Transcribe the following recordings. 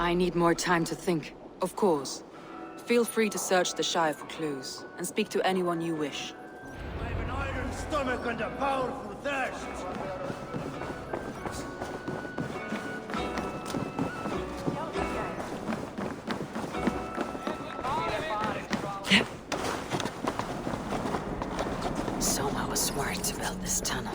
I need more time to think. Of course. Feel free to search the Shire for clues, and speak to anyone you wish. I have an iron stomach and a powerful thirst. Soma was smart to build this tunnel.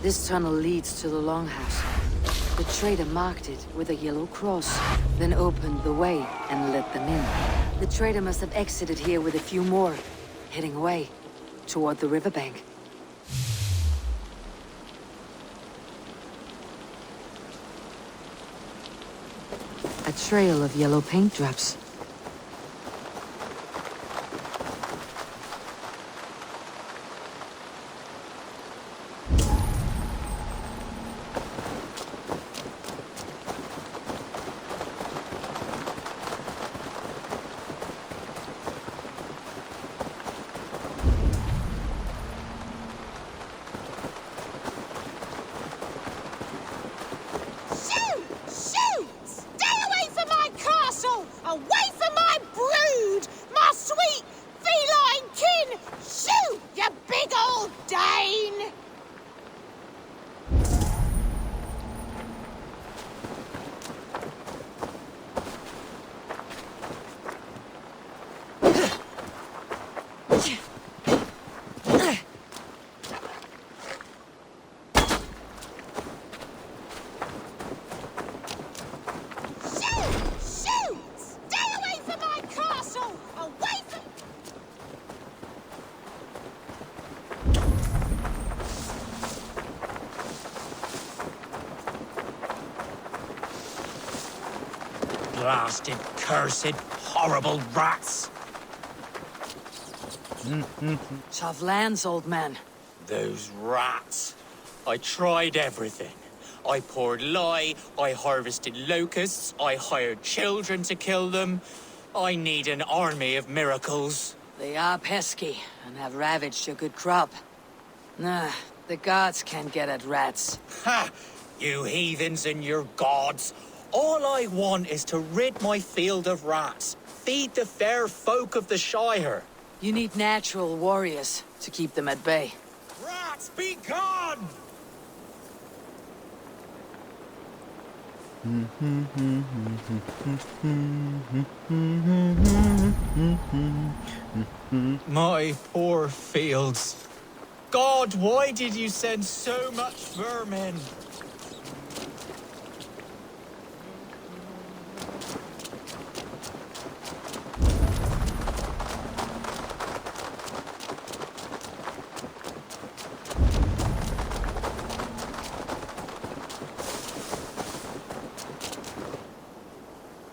This tunnel leads to the Longhouse. The trader marked it with a yellow cross, then opened the way and let them in. The trader must have exited here with a few more, heading away toward the riverbank. A trail of yellow paint drops. Blasted, cursed, horrible rats! Tough lands, old man. Those rats. I tried everything. I poured lye, I harvested locusts, I hired children to kill them. I need an army of miracles. They are pesky, and have ravaged your good crop. Nah, the gods can't get at rats. Ha! You heathens and your gods. All I want is to rid my field of rats. Feed the fair folk of the Shire. You need natural warriors to keep them at bay. Rats, be gone! My poor fields. God, why did you send so much vermin?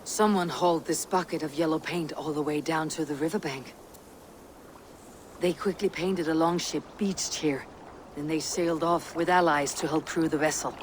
Someone hauled this bucket of yellow paint all the way down to the riverbank. They quickly painted a longship beached here. Then they sailed off with allies to help crew the vessel.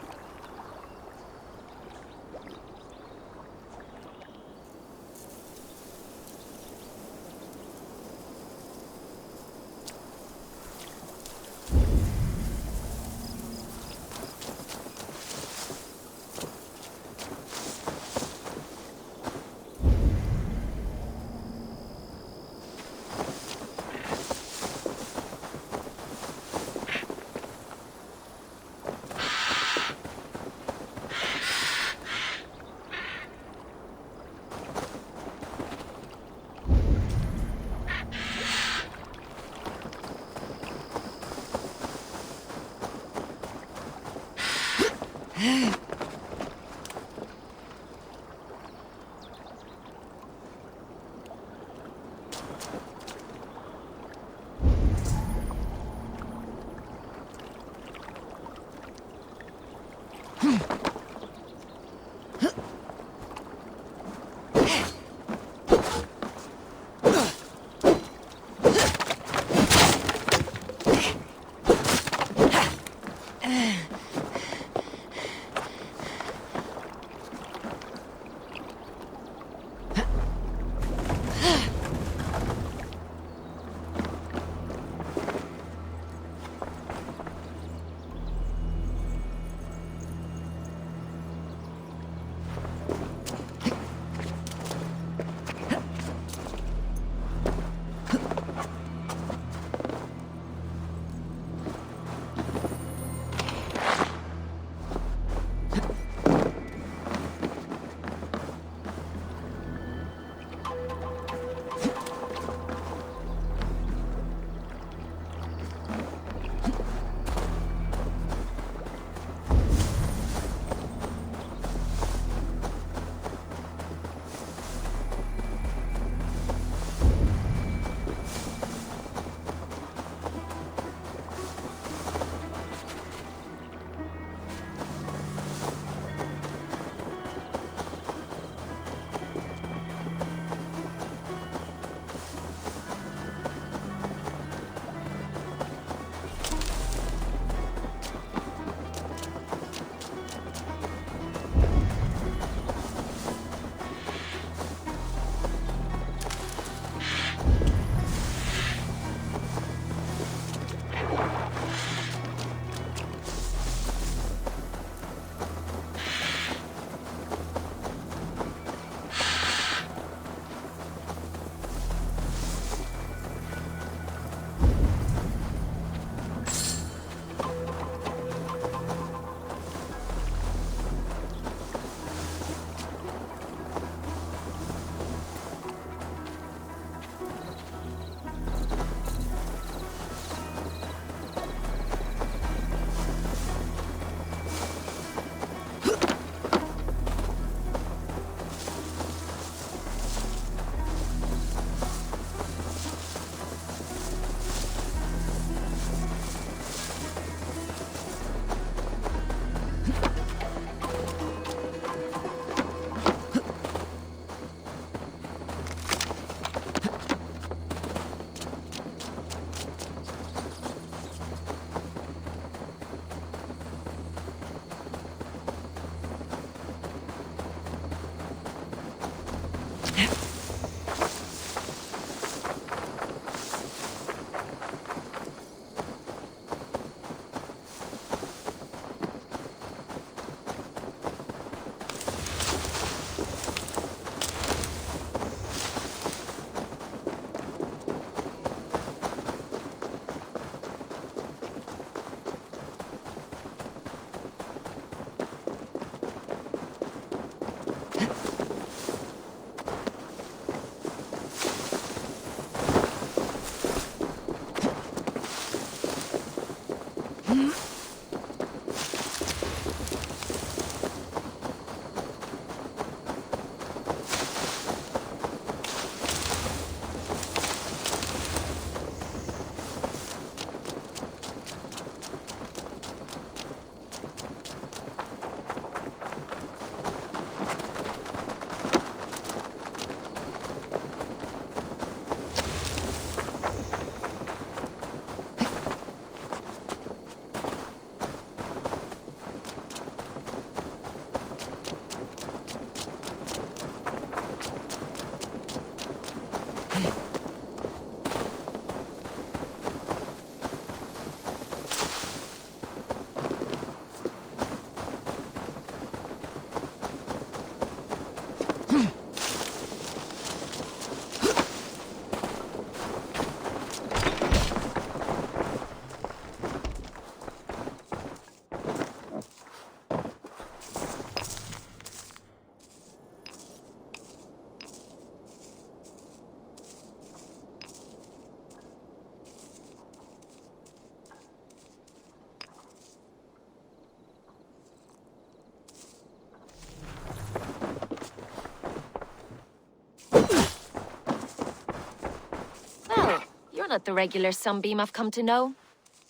not the regular sunbeam I've come to know.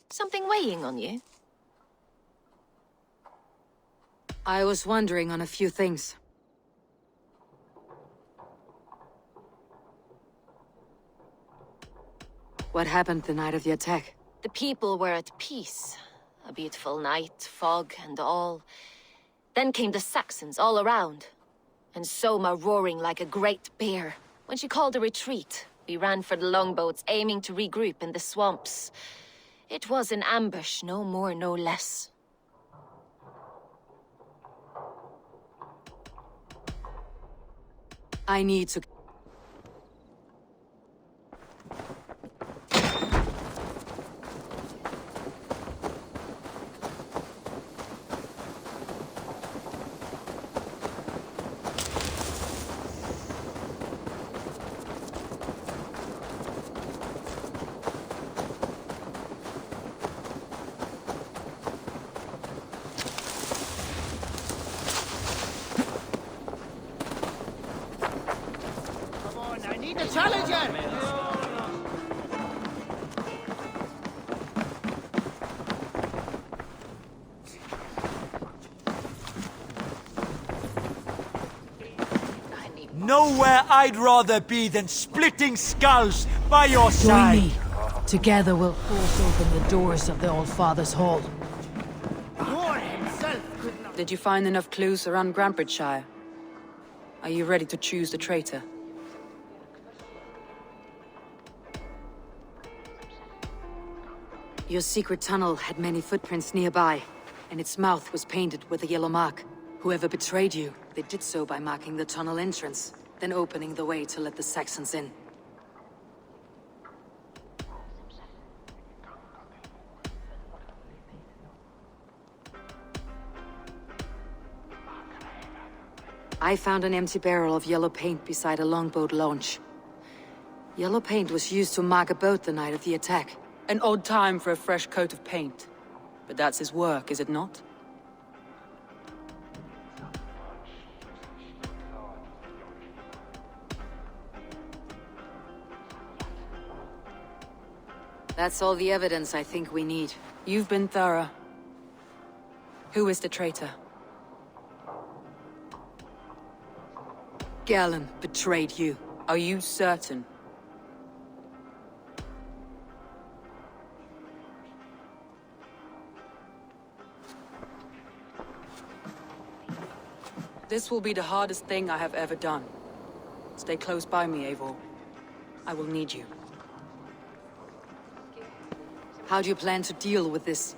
Something weighing on you? I was wondering on a few things. What happened the night of the attack? The people were at peace. A beautiful night, fog and all. Then came the Saxons all around. And Soma roaring like a great bear. When she called a retreat, we ran for the longboats, aiming to regroup in the swamps. It was an ambush, no more, no less. I need to... Come on, I need a challenger! Nowhere I'd rather be than splitting skulls by your Join side. me. Together we'll force open the doors of the Old Father's Hall. War himself could not... Did you find enough clues around Grandbridgeshire? Are you ready to choose the traitor? Your secret tunnel had many footprints nearby, and its mouth was painted with a yellow mark. Whoever betrayed you, they did so by marking the tunnel entrance, then opening the way to let the Saxons in. I found an empty barrel of yellow paint beside a longboat launch. Yellow paint was used to mark a boat the night of the attack. An odd time for a fresh coat of paint. But that's his work, is it not? That's all the evidence I think we need. You've been thorough. Who is the traitor? Galen betrayed you. Are you certain? This will be the hardest thing I have ever done. Stay close by me, Eivor. I will need you. How do you plan to deal with this?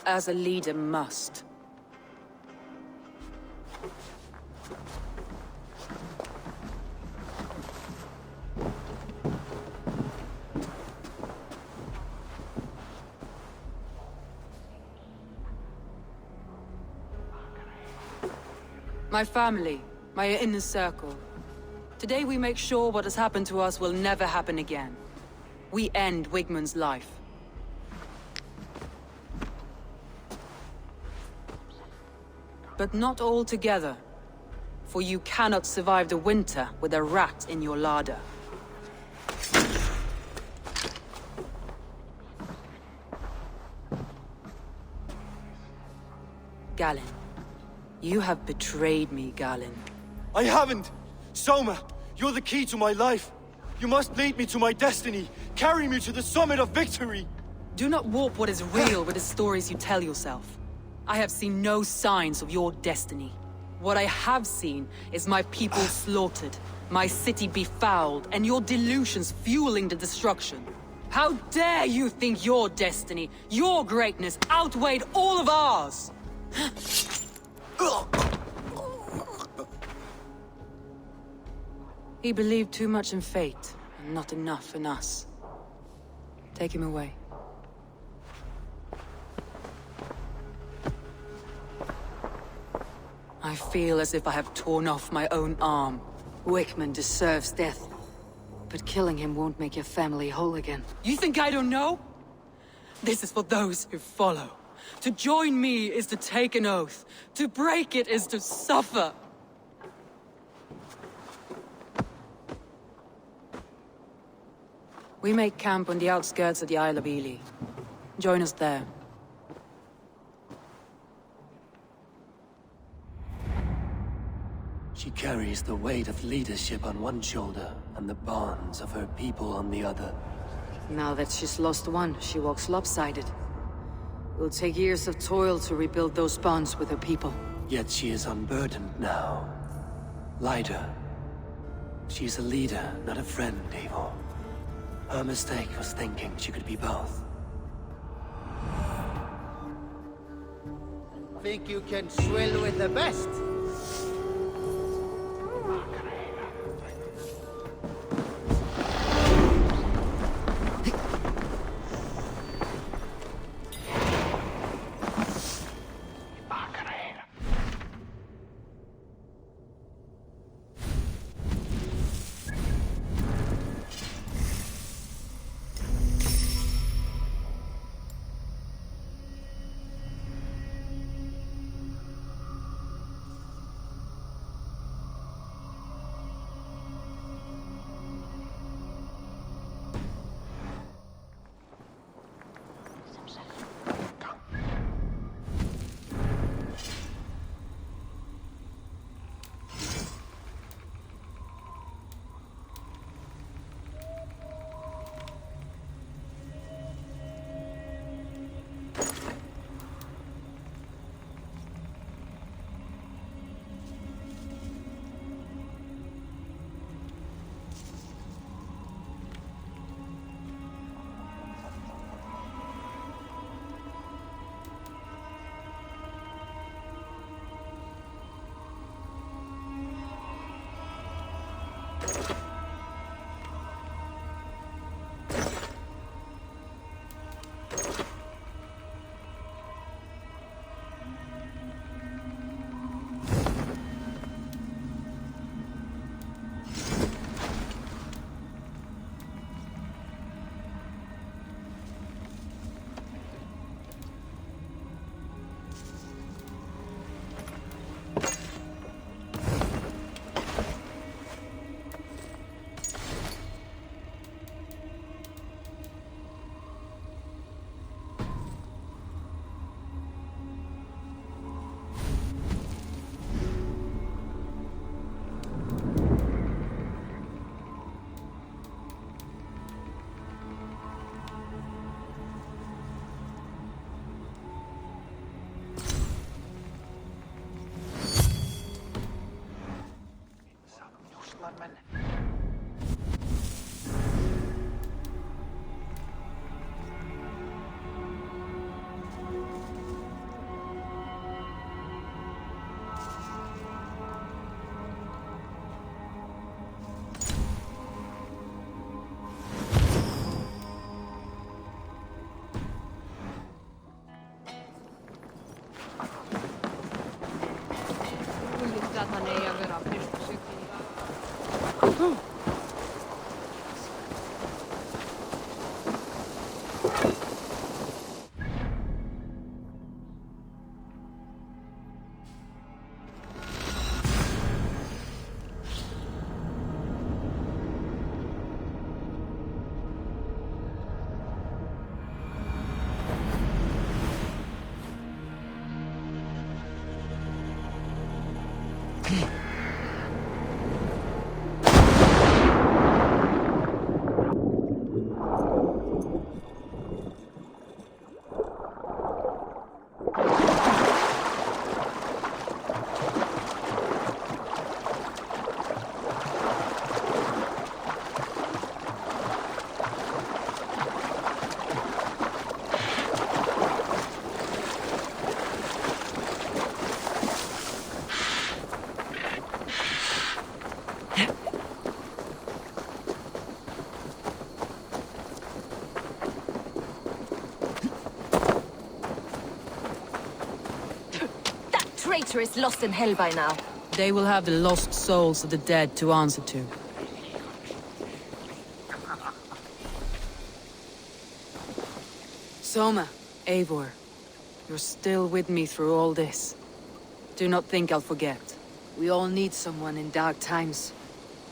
As a leader must. My family, my inner circle. Today we make sure what has happened to us will never happen again. We end Wigmund's life. But not all together. For you cannot survive the winter with a rat in your larder. Galen. You have betrayed me, Galen. I haven't! Soma, you're the key to my life. You must lead me to my destiny. Carry me to the summit of victory. Do not warp what is real with the stories you tell yourself. I have seen no signs of your destiny. What I have seen is my people slaughtered, my city befouled, and your delusions fueling the destruction. How dare you think your destiny, your greatness, outweighed all of ours? He believed too much in fate, and not enough in us. Take him away. I feel as if I have torn off my own arm. Wigmund deserves death. But killing him won't make your family whole again. You think I don't know? This is for those who follow. To join me is to take an oath. To break it is to suffer. We make camp on the outskirts of the Isle of Ely. Join us there. She carries the weight of leadership on one shoulder and the bonds of her people on the other. Now that she's lost one, she walks lopsided. It will take years of toil to rebuild those bonds with her people. Yet she is unburdened now. Lighter. She's a leader, not a friend, Eivor. Her mistake was thinking she could be both. Think you can swill with the best? Traitor is lost in hell by now. They will have the lost souls of the dead to answer to. Soma, Eivor, you're still with me through all this. Do not think I'll forget. We all need someone in dark times.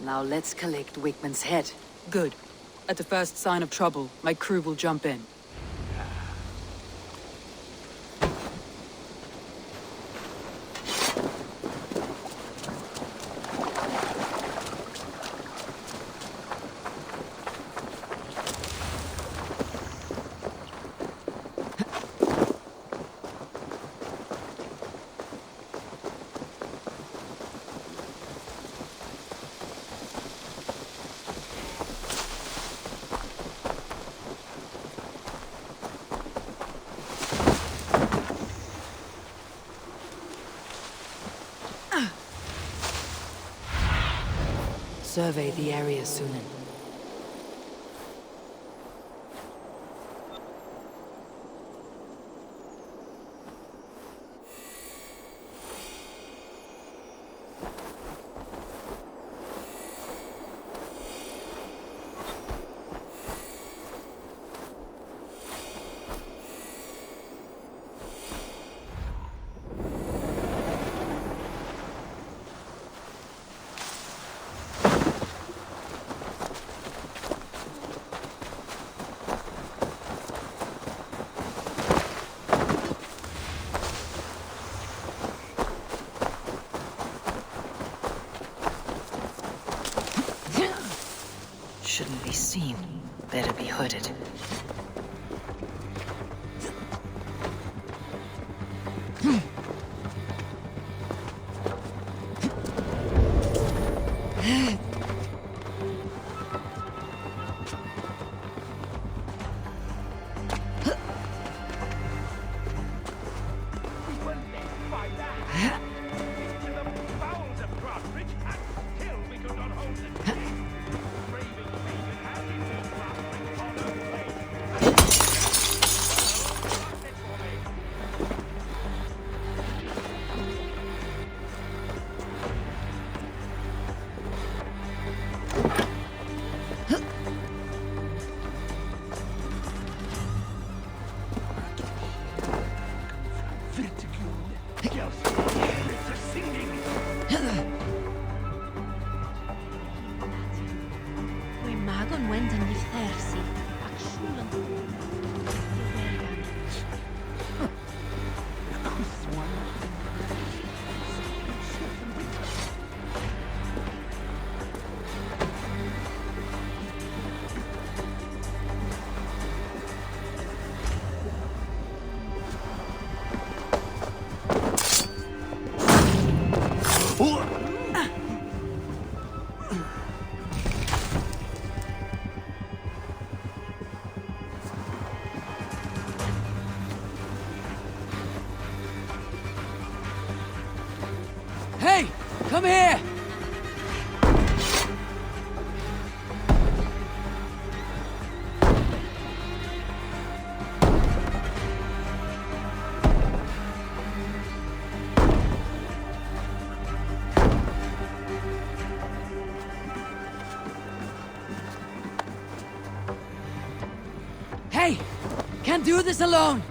Now let's collect Wickman's head. Good. At the first sign of trouble, my crew will jump in. Survey the area, Sunan. Shouldn't be seen. Better be hooded. Hey! Come here! Hey! Can't do this alone!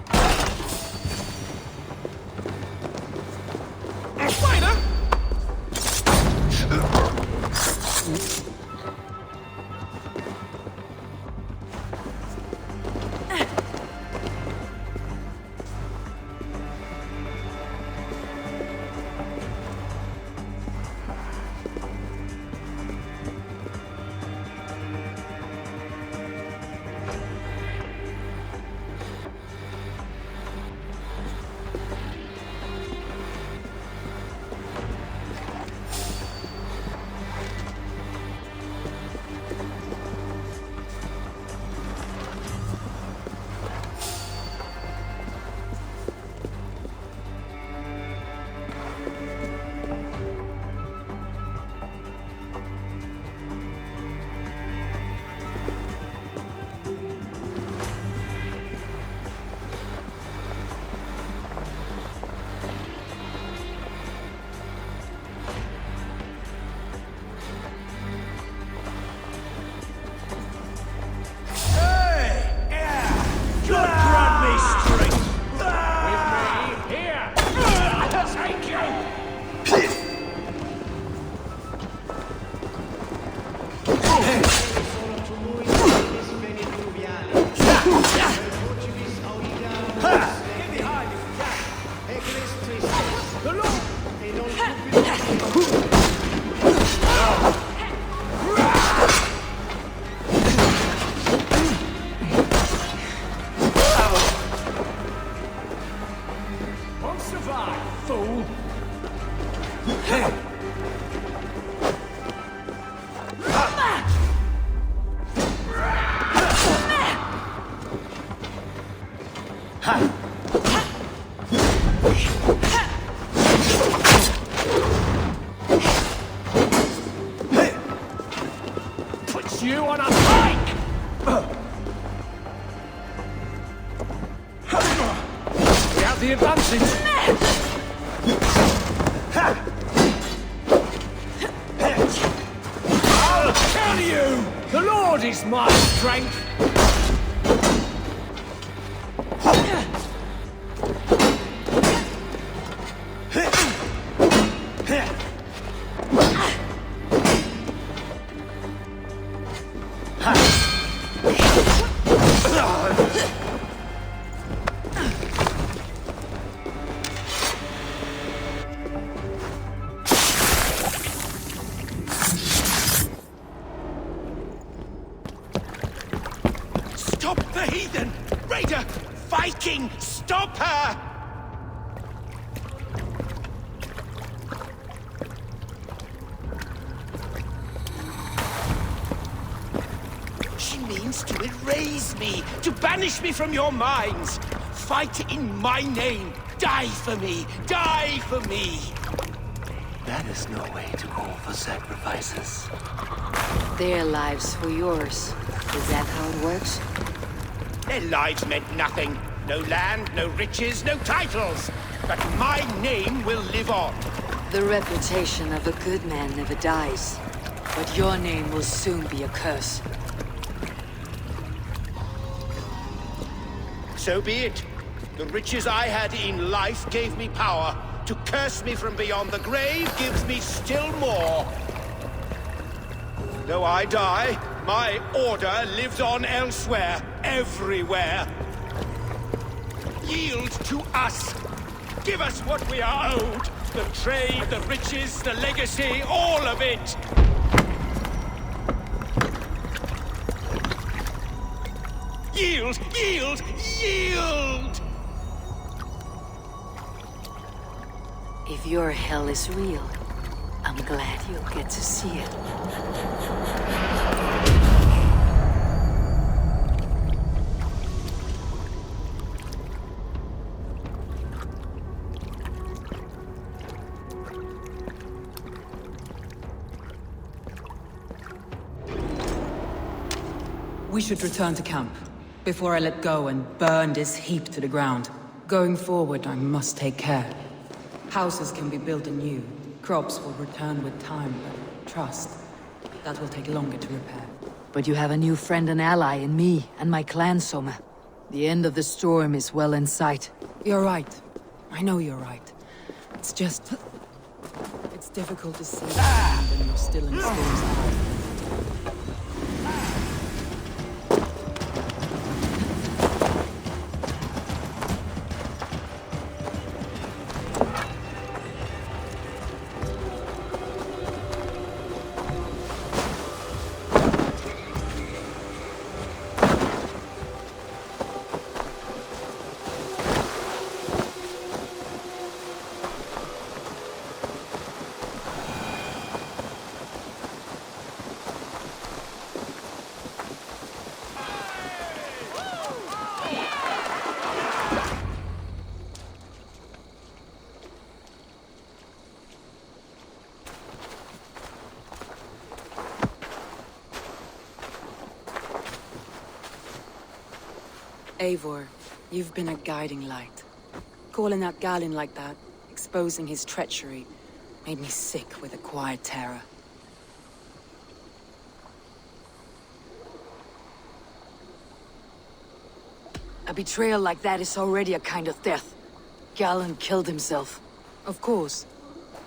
Won't survive, fool! Put you on a hike! We have the advantage! I'll kill you! The Lord is my strength! Stop the heathen! Raider! Viking! Stop her! She means to erase me, to banish me from your minds. Fight in my name. Die for me. Die for me. That is no way to call for sacrifices. Their lives for yours. Is that how it works? Their lives meant nothing. No land, no riches, no titles. But my name will live on. The reputation of a good man never dies. But your name will soon be a curse. So be it. The riches I had in life gave me power. To curse me from beyond the grave gives me still more. Though I die, my order lives on elsewhere, everywhere. Yield to us. Give us what we are owed. The trade, the riches, the legacy, all of it. Yield, yield, yield! If your hell is real, I'm glad you'll get to see it. We should return to camp, before I let go and burn this heap to the ground. Going forward, I must take care. Houses can be built anew. Crops will return with time, but trust, that will take longer to repair. But you have a new friend and ally in me and my clan, Soma. The end of the storm is well in sight. You're right. I know you're right. It's just... it's difficult to see when you're still in storm's eye. Eivor, you've been a guiding light. Calling out Galin like that, exposing his treachery, made me sick with a quiet terror. A betrayal like that is already a kind of death. Gallen killed himself. Of course.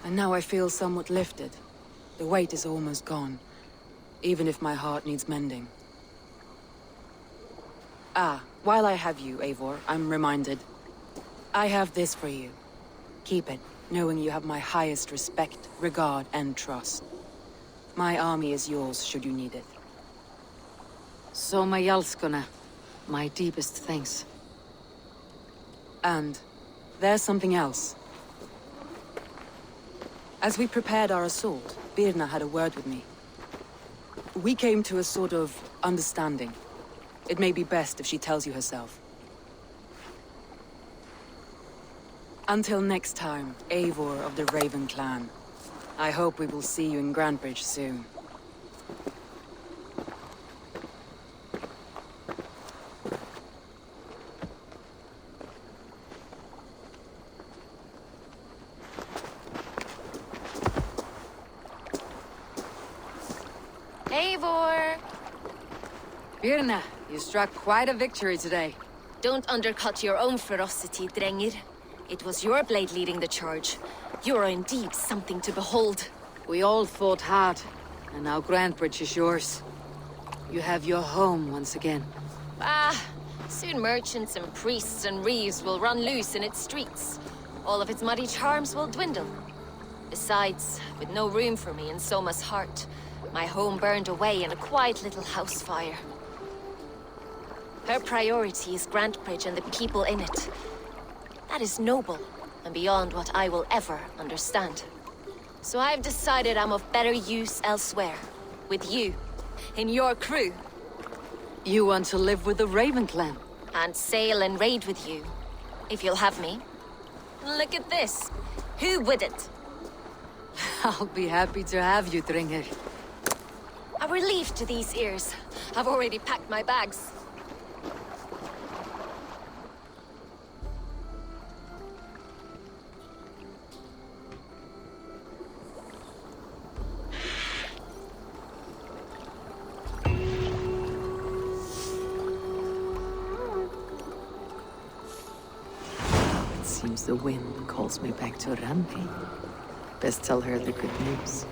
And now I feel somewhat lifted. The weight is almost gone, even if my heart needs mending. Ah, while I have you, Eivor, I'm reminded. I have this for you. Keep it, knowing you have my highest respect, regard, and trust. My army is yours, should you need it. Soma Jalskona, my deepest thanks. And there's something else. As we prepared our assault, Birna had a word with me. We came to a sort of understanding. It may be best if she tells you herself. Until next time, Eivor of the Raven Clan. I hope we will see you in Grandbridge soon. Eivor! Birna, you struck quite a victory today. Don't undercut your own ferocity, Drengir. It was your blade leading the charge. You are indeed something to behold. We all fought hard, and now Grandbridge is yours. You have your home once again. Soon merchants and priests and reeves will run loose in its streets. All of its muddy charms will dwindle. Besides, with no room for me in Soma's heart, my home burned away in a quiet little house fire. Her priority is Grandbridge and the people in it. That is noble, and beyond what I will ever understand. So I've decided I'm of better use elsewhere. With you. In your crew. You want to live with the Raven Clan? And sail and raid with you. If you'll have me. Look at this. Who wouldn't? I'll be happy to have you, Drengir. A relief to these ears. I've already packed my bags. Seems the wind calls me back to Randi. Best tell her the good news.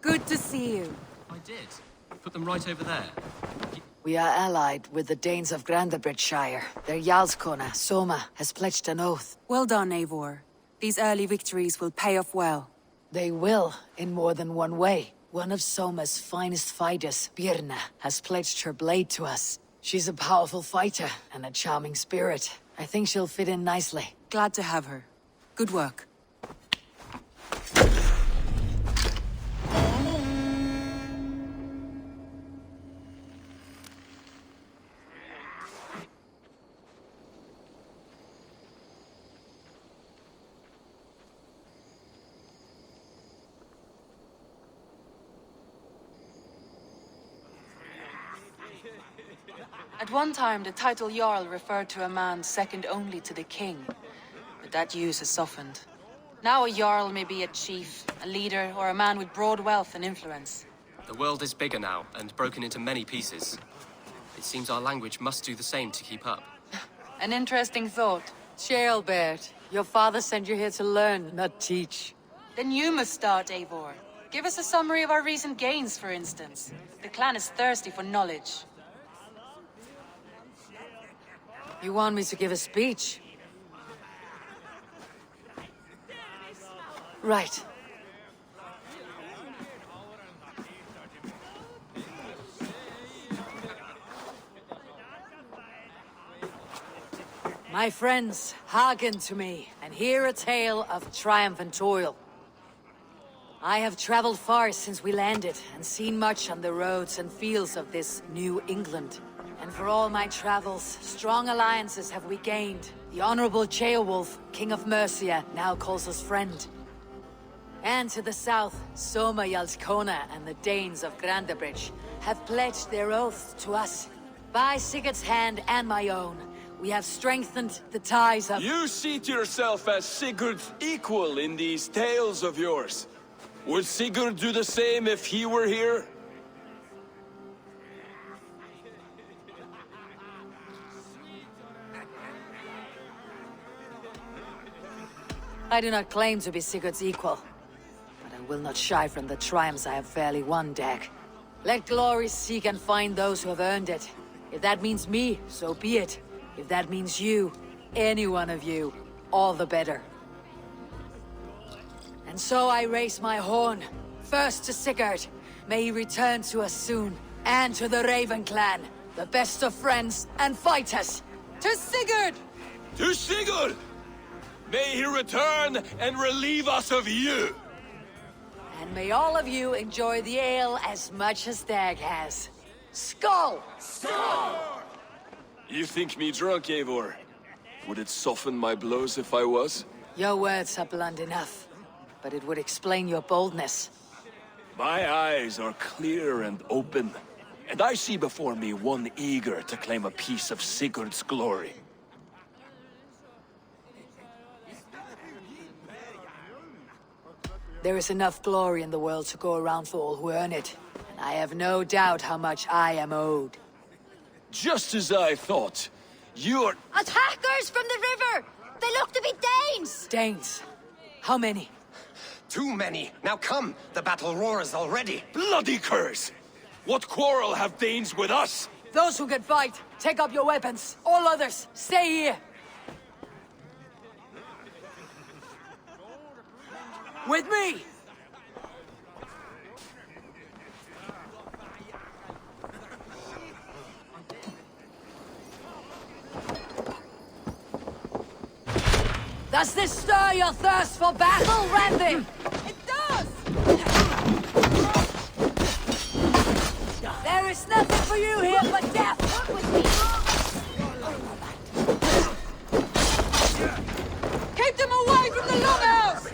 Good to see you. I did. Put them right over there. We are allied with the Danes of Grandabridgeshire. Their Jarlskona, Soma, has pledged an oath. Well done, Eivor. These early victories will pay off well. They will, in more than one way. One of Soma's finest fighters, Birna, has pledged her blade to us. She's a powerful fighter and a charming spirit. I think she'll fit in nicely. Glad to have her. Good work. At one time, the title Jarl referred to a man second only to the king. But that use has softened. Now a Jarl may be a chief, a leader, or a man with broad wealth and influence. The world is bigger now, and broken into many pieces. It seems our language must do the same to keep up. An interesting thought. Ceolbert, your father sent you here to learn, not teach. Then you must start, Eivor. Give us a summary of our recent gains, for instance. The clan is thirsty for knowledge. You want me to give a speech? Right. My friends, hearken to me, and hear a tale of triumph and toil. I have traveled far since we landed, and seen much on the roads and fields of this New England. And for all my travels, strong alliances have we gained. The Honorable Ceolwulf, King of Mercia, now calls us friend. And to the south, Soma Jarlskona and the Danes of Grandabridge have pledged their oaths to us. By Sigurd's hand and my own, we have strengthened the ties of— You seat yourself as Sigurd's equal in these tales of yours. Would Sigurd do the same if he were here? I do not claim to be Sigurd's equal, but I will not shy from the triumphs I have fairly won, Dag. Let glory seek and find those who have earned it. If that means me, so be it. If that means you, any one of you, all the better. And so I raise my horn, first to Sigurd. May he return to us soon. And to the Raven clan, the best of friends and fighters. To Sigurd! To Sigurd! May he return and relieve us of you! And may all of you enjoy the ale as much as Dag has. Skull! Skull! You think me drunk, Eivor? Would it soften my blows if I was? Your words are blunt enough, but it would explain your boldness. My eyes are clear and open, and I see before me one eager to claim a piece of Sigurd's glory. There is enough glory in the world to go around for all who earn it, and I have no doubt how much I am owed. Just as I thought. You're— Attackers from the river! They look to be Danes! Danes? How many? Too many. Now come, the battle roars already. Bloody curse! What quarrel have Danes with us? Those who can fight, take up your weapons. All others, stay here. With me! Does this stir your thirst for battle, Randy? It does! There is nothing for you here but death! Work with me! Keep them away from the longhouse!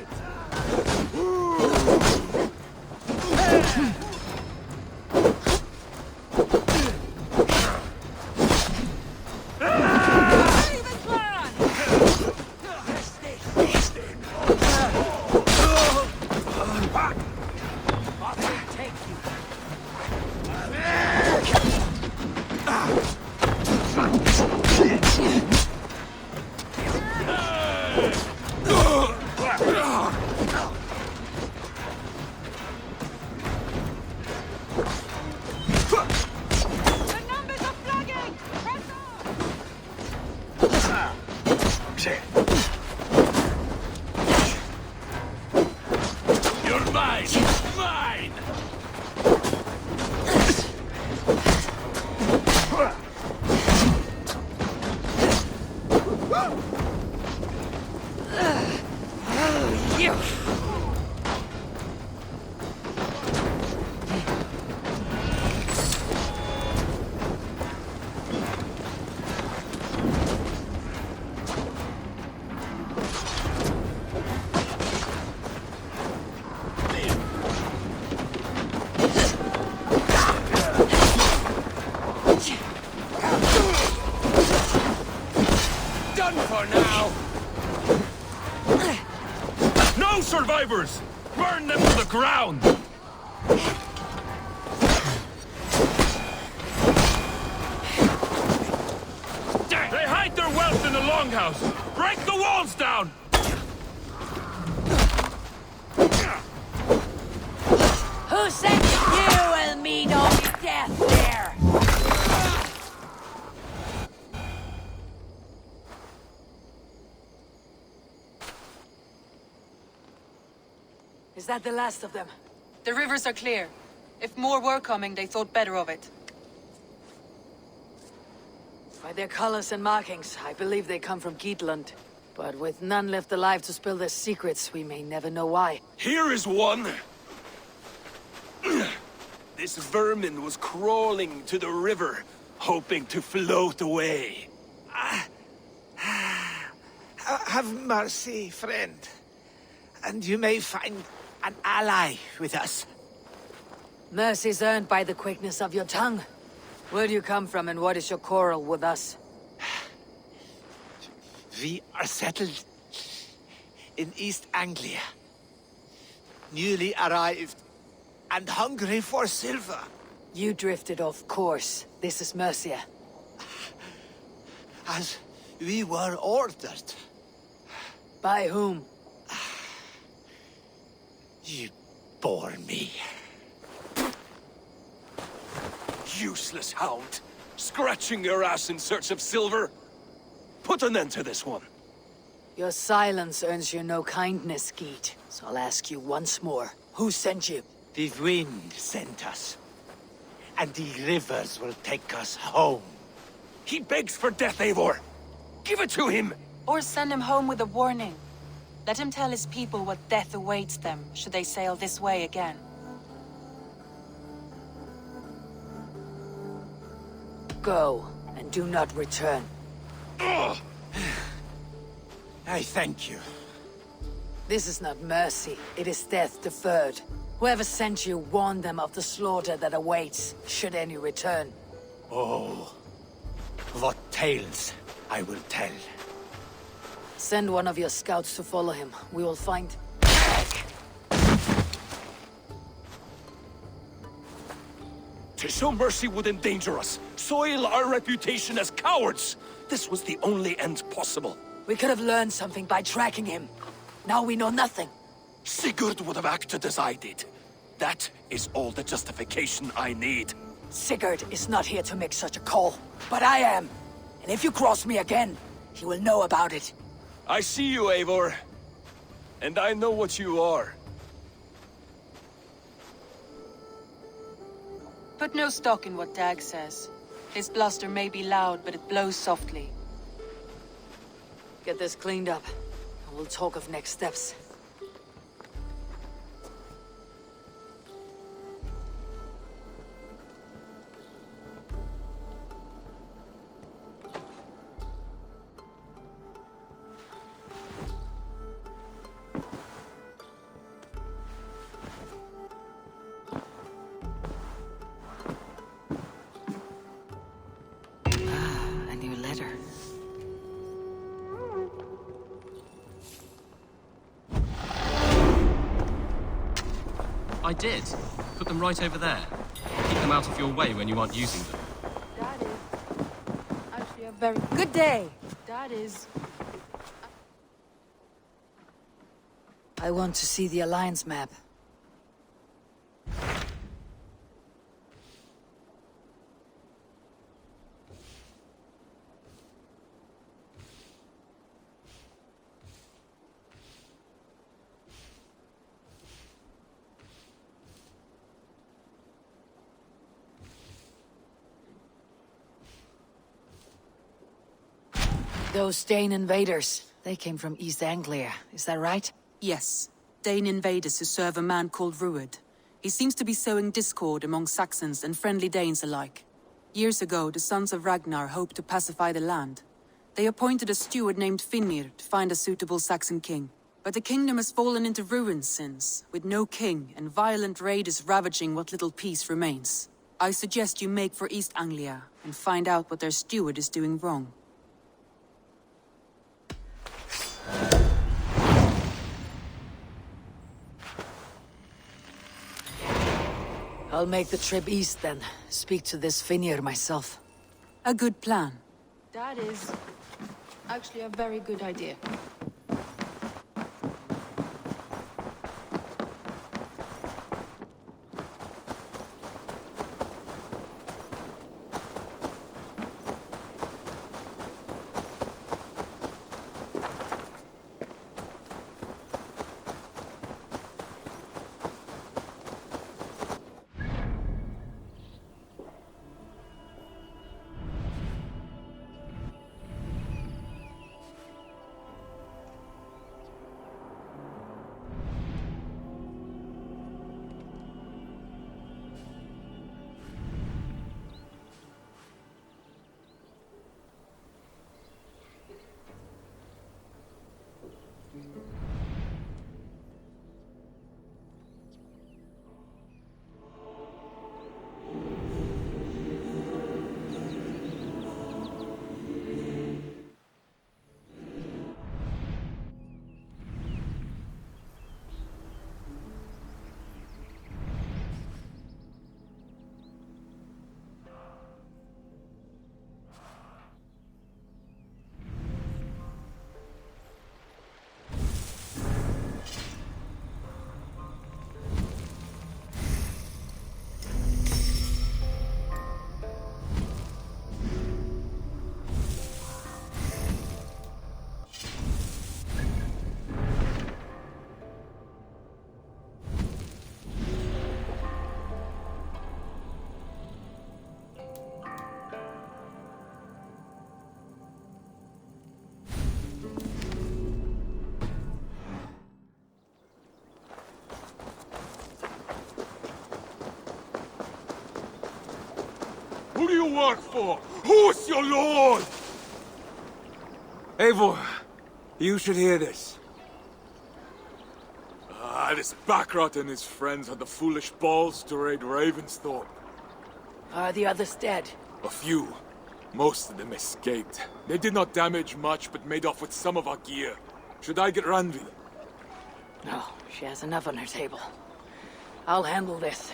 Survivors! Burn them to the ground! They hide their wealth in the longhouse! Break the walls down! Who said you will meet only death there? Is that the last of them? The rivers are clear. If more were coming, they thought better of it. By their colors and markings, I believe they come from Geatland. But with none left alive to spill their secrets, we may never know why. Here is one! This vermin was crawling to the river, hoping to float away. Have mercy, friend. And you may find an ally with us. Mercy's earned by the quickness of your tongue. Where do you come from and what is your quarrel with us? We are settled in East Anglia. Newly arrived and hungry for silver. You drifted off course. This is Mercia. As we were ordered. By whom? You bore me. Useless hound! Scratching your ass in search of silver? Put an end to this one. Your silence earns you no kindness, Geet. So I'll ask you once more. Who sent you? The wind sent us. And the rivers will take us home. He begs for death, Eivor! Give it to him! Or send him home with a warning. Let him tell his people what death awaits them, should they sail this way again. Go, and do not return. I thank you. This is not mercy, it is death deferred. Whoever sent you warned them of the slaughter that awaits, should any return. Oh, what tales I will tell. Send one of your scouts to follow him. We will find... To show mercy would endanger us, soil our reputation as cowards. This was the only end possible. We could have learned something by tracking him. Now we know nothing. Sigurd would have acted as I did. That is all the justification I need. Sigurd is not here to make such a call, but I am. And if you cross me again, he will know about it. I see you, Eivor. And I know what you are. Put no stock in what Dag says. His bluster may be loud, but it blows softly. Get this cleaned up, and we'll talk of next steps. A new letter. I did. Put them right over there. Keep them out of your way when you aren't using them. That is actually a very good day. That is... I want to see the Alliance map. Those Dane invaders, they came from East Anglia, is that right? Yes, Dane invaders who serve a man called Ruud. He seems to be sowing discord among Saxons and friendly Danes alike. Years ago, the sons of Ragnar hoped to pacify the land. They appointed a steward named Finnir to find a suitable Saxon king. But the kingdom has fallen into ruins since, with no king and violent raiders ravaging what little peace remains. I suggest you make for East Anglia and find out what their steward is doing wrong. I'll make the trip east then. Speak to this Finnir myself. A good plan. That is actually a very good idea. do you work for? Who's your lord? Eivor, you should hear this. This Baccarat and his friends had the foolish balls to raid Ravensthorpe. Are the others dead? A few. Most of them escaped. They did not damage much, but made off with some of our gear. Should I get Randvi? No, she has enough on her table. I'll handle this.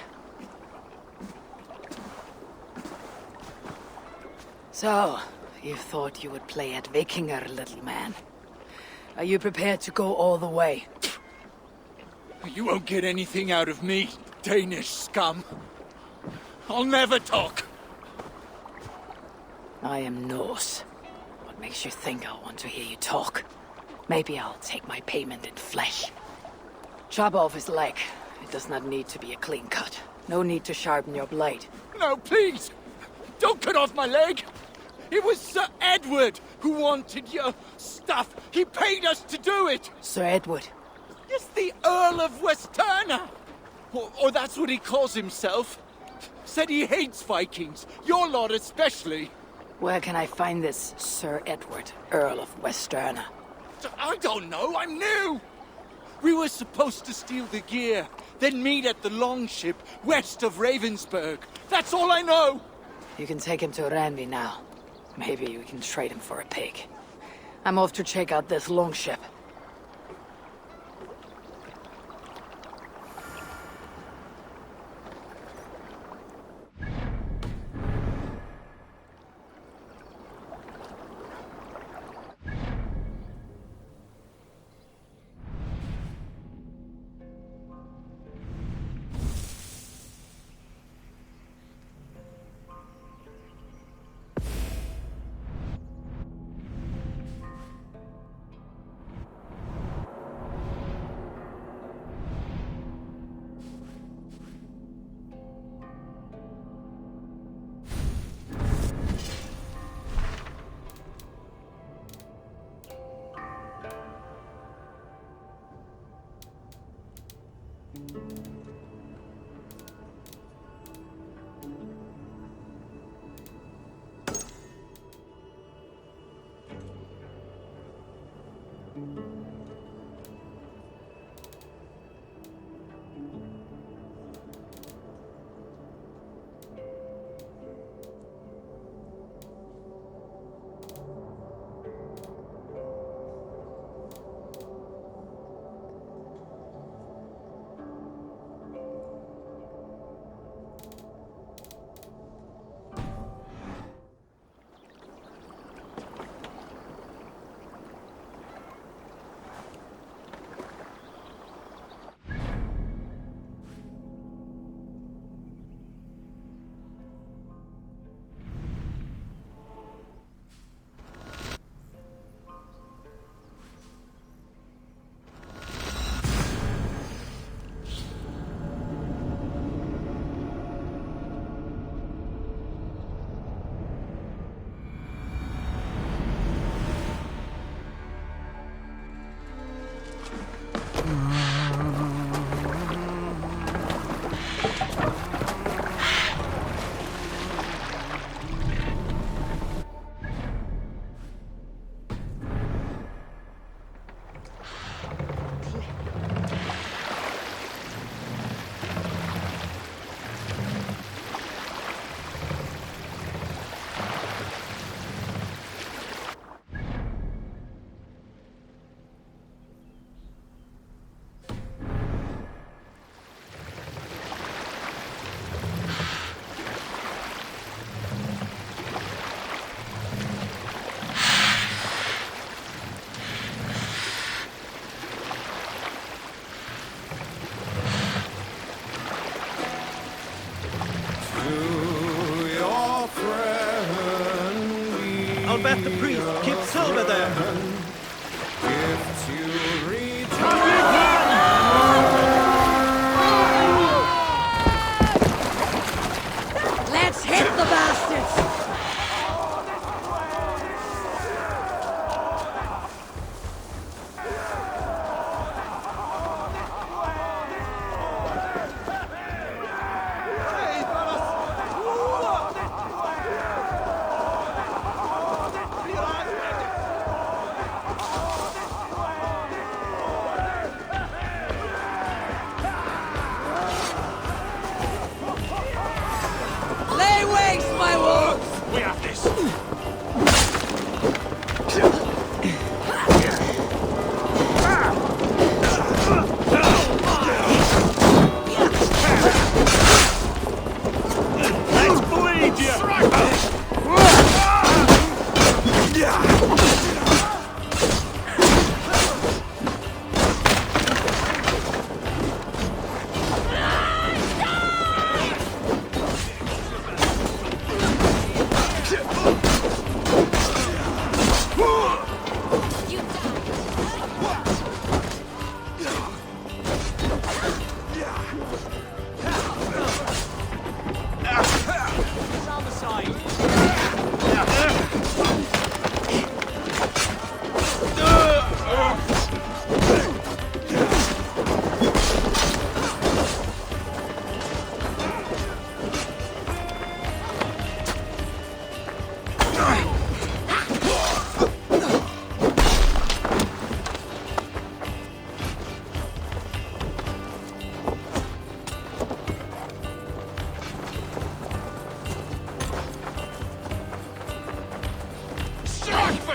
So, you thought you would play at Vikinger, little man. Are you prepared to go all the way? You won't get anything out of me, Danish scum. I'll never talk. I am Norse. What makes you think I'll want to hear you talk? Maybe I'll take my payment in flesh. Chop off his leg. It does not need to be a clean cut. No need to sharpen your blade. No, please! Don't cut off my leg! It was Sir Edward who wanted your stuff. He paid us to do it! Sir Edward? Yes, the Earl of Westerna! Or that's what he calls himself. Said he hates Vikings, your lot especially. Where can I find this Sir Edward, Earl of Westerna? I don't know, I'm new! We were supposed to steal the gear, then meet at the longship west of Ravensburg. That's all I know! You can take him to Randvi now. Maybe we can trade him for a pig. I'm off to check out this longship. I'll bet the priest keeps silver there. Let's hit the bastards!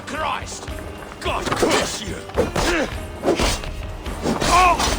Christ! God curse you! Oh!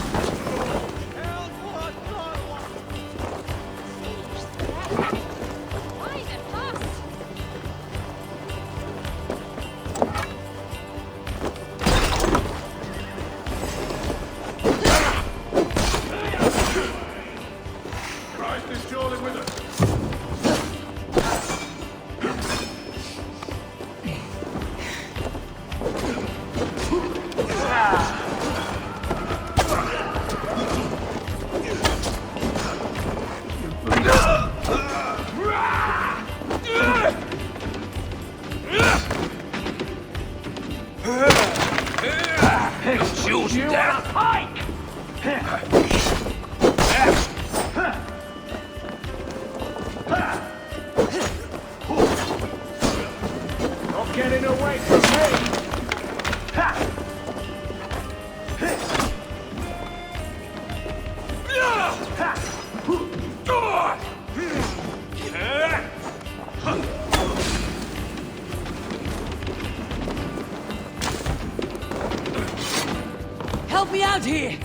Getting away from me! Help me out here!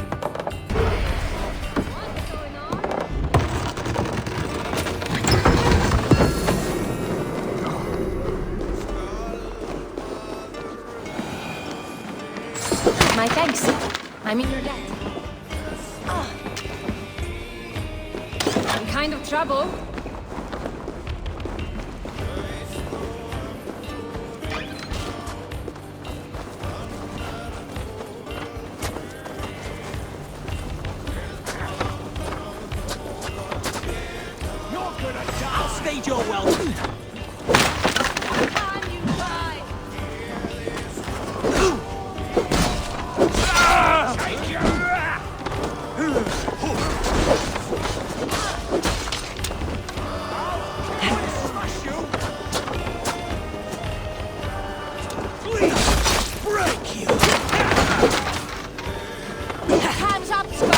My thanks. I'm in your debt. In kind of trouble. I'll stage your welcome. Hands up, scum!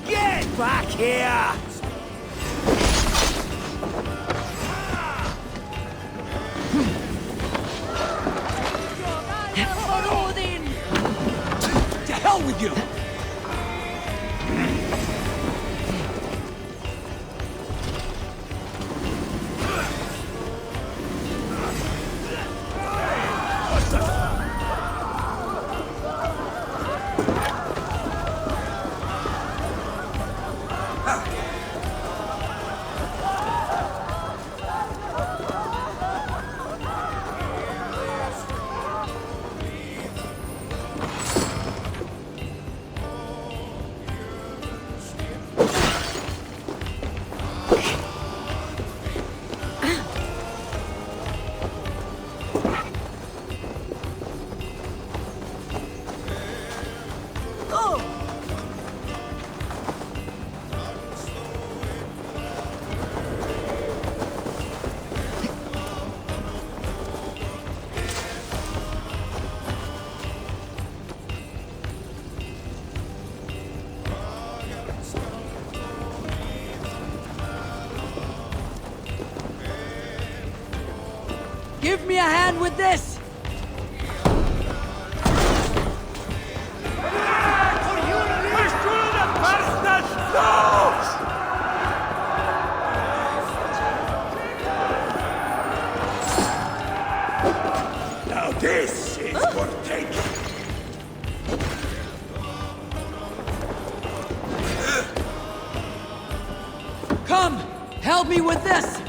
Get back here! To hell with you! Give me a hand with this! Now this is for taking. Come! Help me with this!